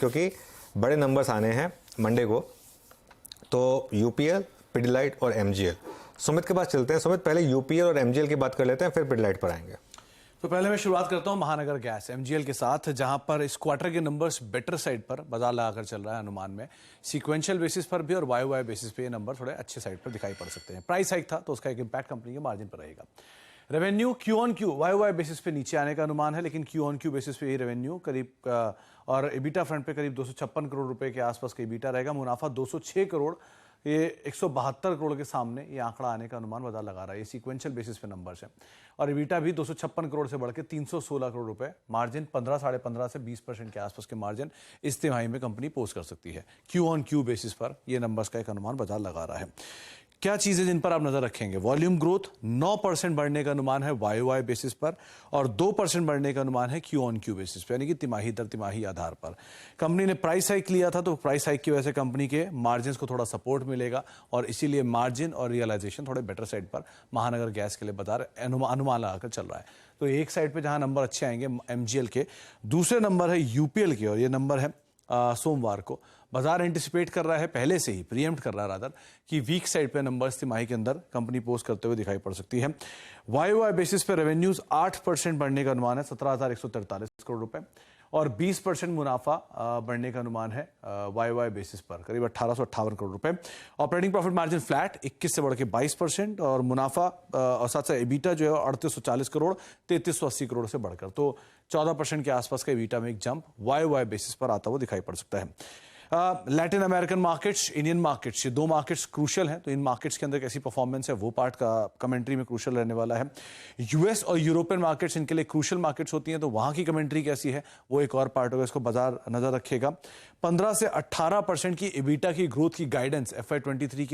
क्योंकि बड़े नंबर्स आने हैं मंडे को। तो यूपीएल, पिडिलाइट और एमजीएल। सुमित के पास चलते हैं। सुमित, पहले यूपीएल और एमजीएल की बात कर लेते हैं, फिर पिडिलाइट पर आएंगे। तो पहले मैं शुरुआत करता हूं महानगर गैस एमजीएल के साथ, जहां पर इस क्वार्टर के नंबर्स बेटर साइड पर बाजार लगाकर चल रहा है अनुमान में। सीक्वेंशियल बेसिस पर भी और वाई बेसिस पे ये नंबर थोड़े अच्छे साइड पर दिखाई पड़ सकते हैं। प्राइस हाइक था तो उसका एक इम्पैक्ट कंपनी के मार्जिन पर रहेगा। Revenue Q on Q Y basis पे नीचे आने का अनुमान है, लेकिन क्यू ऑन क्यू बेसिस पे ये रेवेन्यू करीब और एबिटा फ्रंट पे करीब 256 करोड़ रुपए के आसपास का एबिटा रहेगा। मुनाफा 206 करोड़, ये 172 करोड़ के सामने ये आंकड़ा आने का अनुमान बाजार लगा रहा है। ये सीक्वेंशियल बेसिस पे नंबर्स हैं। और एबिटा भी 256 करोड़ से बढ़ के 316 करोड़ रुपए, मार्जिन 15 साढ़े 15 से 20% के आसपास के मार्जिन इस तिमाही में कंपनी पोस्ट कर सकती है। क्यू ऑन क्यू बेसिस पर ये नंबर्स का एक अनुमान बाजार लगा रहा है। क्या चीजें जिन पर आप नजर रखेंगे? वॉल्यूम ग्रोथ 9% बढ़ने का अनुमान है वाई बेसिस पर, और 2% बढ़ने का अनुमान है क्यू ऑन क्यू बेसिस पर, यानी कि तिमाही दर तिमाही आधार पर। कंपनी ने प्राइस हाइक लिया था, तो प्राइस हाइक की वजह से कंपनी के मार्जिन को थोड़ा सपोर्ट मिलेगा, और इसीलिए मार्जिन और रियलाइजेशन थोड़े बेटर साइड पर महानगर गैस के लिए बाजार अनुमान लगाकर चल रहा है। तो एक साइड पर जहां नंबर अच्छे आएंगे एमजीएल के, दूसरे नंबर है यूपीएल के, और ये नंबर है सोमवार को। बाजार एंटिसिपेट कर रहा है, पहले से ही प्रीएम्प्ट कर रहा है रादर, कि वीक साइड पे नंबर्स तिमाही के अंदर कंपनी पोस्ट करते हुए दिखाई पड़ सकती है। वाई बेसिस पे रेवेन्यूज 8% बढ़ने का अनुमान है, 17,143 करोड़ रुपए, और 20% मुनाफा बढ़ने का अनुमान है वाई बेसिस पर, करीब 1858 करोड़ रुपए। ऑपरेटिंग प्रॉफिट मार्जिन फ्लैट 21 से बढ़ के 22%, और मुनाफा और साथ साथ एबिटा जो है 3840 करोड़ 3380 करोड़ से बढ़कर, तो 14% के आसपास का एबिटा में एक जंप वाई बेसिस पर आता हुआ दिखाई पड़ सकता है। Latin American markets, Indian markets, ये दो मार्केट्स क्रूशियल हैं, तो इन मार्केट्स के अंदर कैसी परफॉर्मेंस है वो पार्ट का कमेंट्री में क्रूशियल रहने वाला है। यूएस और यूरोपियन मार्केट्स इनके लिए क्रूशियल मार्केट्स होती हैं, तो वहां की कमेंट्री कैसी है वो एक और पार्ट होगा, इसको बाजार नजर रखेगा। 15 से 18% की एबिटा की ग्रोथ की गाइडेंस FY23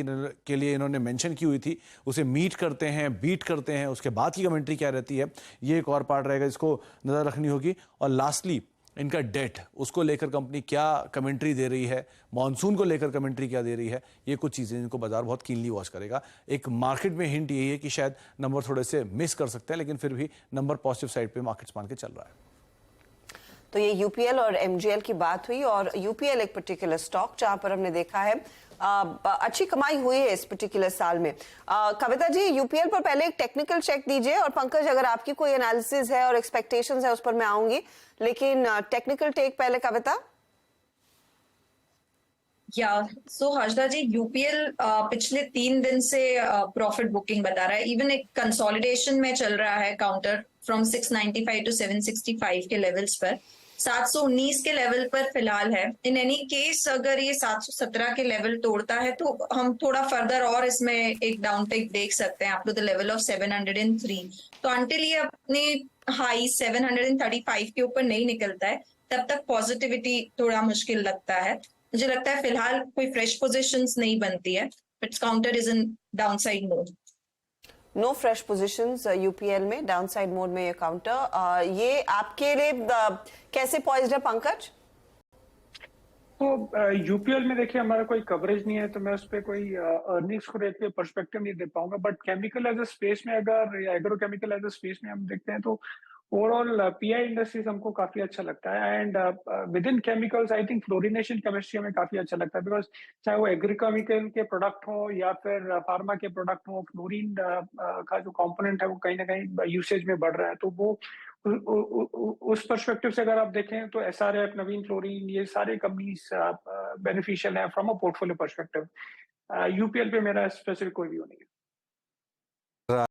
के लिए इन्होंने मेंशन की हुई थी, उसे मीट करते हैं, बीट करते हैं, उसके बाद की कमेंट्री क्या रहती है ये एक और पार्ट रहेगा, इसको नजर रखनी होगी। और लास्टली इनका डेट, उसको लेकर कंपनी क्या कमेंट्री दे रही है, मॉनसून को लेकर कमेंट्री क्या दे रही है, ये कुछ चीजें जिनको बाजार बहुत कीनली वॉच करेगा। एक मार्केट में हिंट यही है कि शायद नंबर थोड़े से मिस कर सकते हैं, लेकिन फिर भी नंबर पॉजिटिव साइड पे मार्केट्स मान के चल रहा है। तो ये यूपीएल और एमजीएल की बात हुई, और यूपीएल एक पर्टिकुलर स्टॉक जहां पर हमने देखा है अच्छी कमाई हुई है इस पर्टिकुलर साल में। कविता जी, यूपीएल पर पहले एक टेक्निकल चेक दीजिए, और पंकज अगर आपकी कोई एनालिसिस है और एक्सपेक्टेशंस है उस पर मैं आऊंगी, लेकिन टेक्निकल टेक पहले कविता। सो हर्षदा जी, यूपीएल पिछले 3 दिन से प्रॉफिट बुकिंग बता रहा है। इवन एक कंसोलिडेशन में चल रहा है काउंटर फ्रॉम 695 टू 765 के लेवल्स पर। 719 के लेवल पर फिलहाल है। इन एनी केस अगर ये 717 के लेवल तोड़ता है तो हम थोड़ा फर्दर और इसमें एक डाउन टेक देख सकते हैं up to the level of 703। तो अंटिल ये अपने हाई 735 के ऊपर नहीं निकलता है तब तक पॉजिटिविटी थोड़ा मुश्किल लगता है। मुझे लगता है फिलहाल कोई फ्रेश पोजीशंस नहीं बनती है, but counter is in downside mode. No fresh positions UPL में, डाउनसाइड मोड में ये काउंटर। ये आपके लिए कैसे पॉइज्ड है पंकज? तो यूपीएल में देखिए हमारा कोई कवरेज नहीं है, तो मैं उस पर कोई अर्निंग्स को लेकर पर्सपेक्टिव नहीं दे पाऊंगा। But chemical as a space में, अगर एग्रोकेमिकल एज अ स्पेस में हम देखते हैं तो ओवरऑल पीआई इंडस्ट्रीज हमको काफी अच्छा लगता है। And with in chemicals I think fluorination chemistry हमें काफी अच्छा लगता है, बिकॉज चाहे वो एग्रीकेमिकल के प्रोडक्ट हो या फिर फार्मा के प्रोडक्ट हो, फ्लोरीन का जो कंपोनेंट है वो कहीं ना कहीं यूसेज में बढ़ रहा है। तो वो उस पर्सपेक्टिव से अगर आप देखें तो एसआरएफ, नवीन फ्लोरीन, ये सारे कंपनीज बेनिफिशियल है from a portfolio perspective. UPL पे मेरा स्पेसिफिक कोई व्यू नहीं है।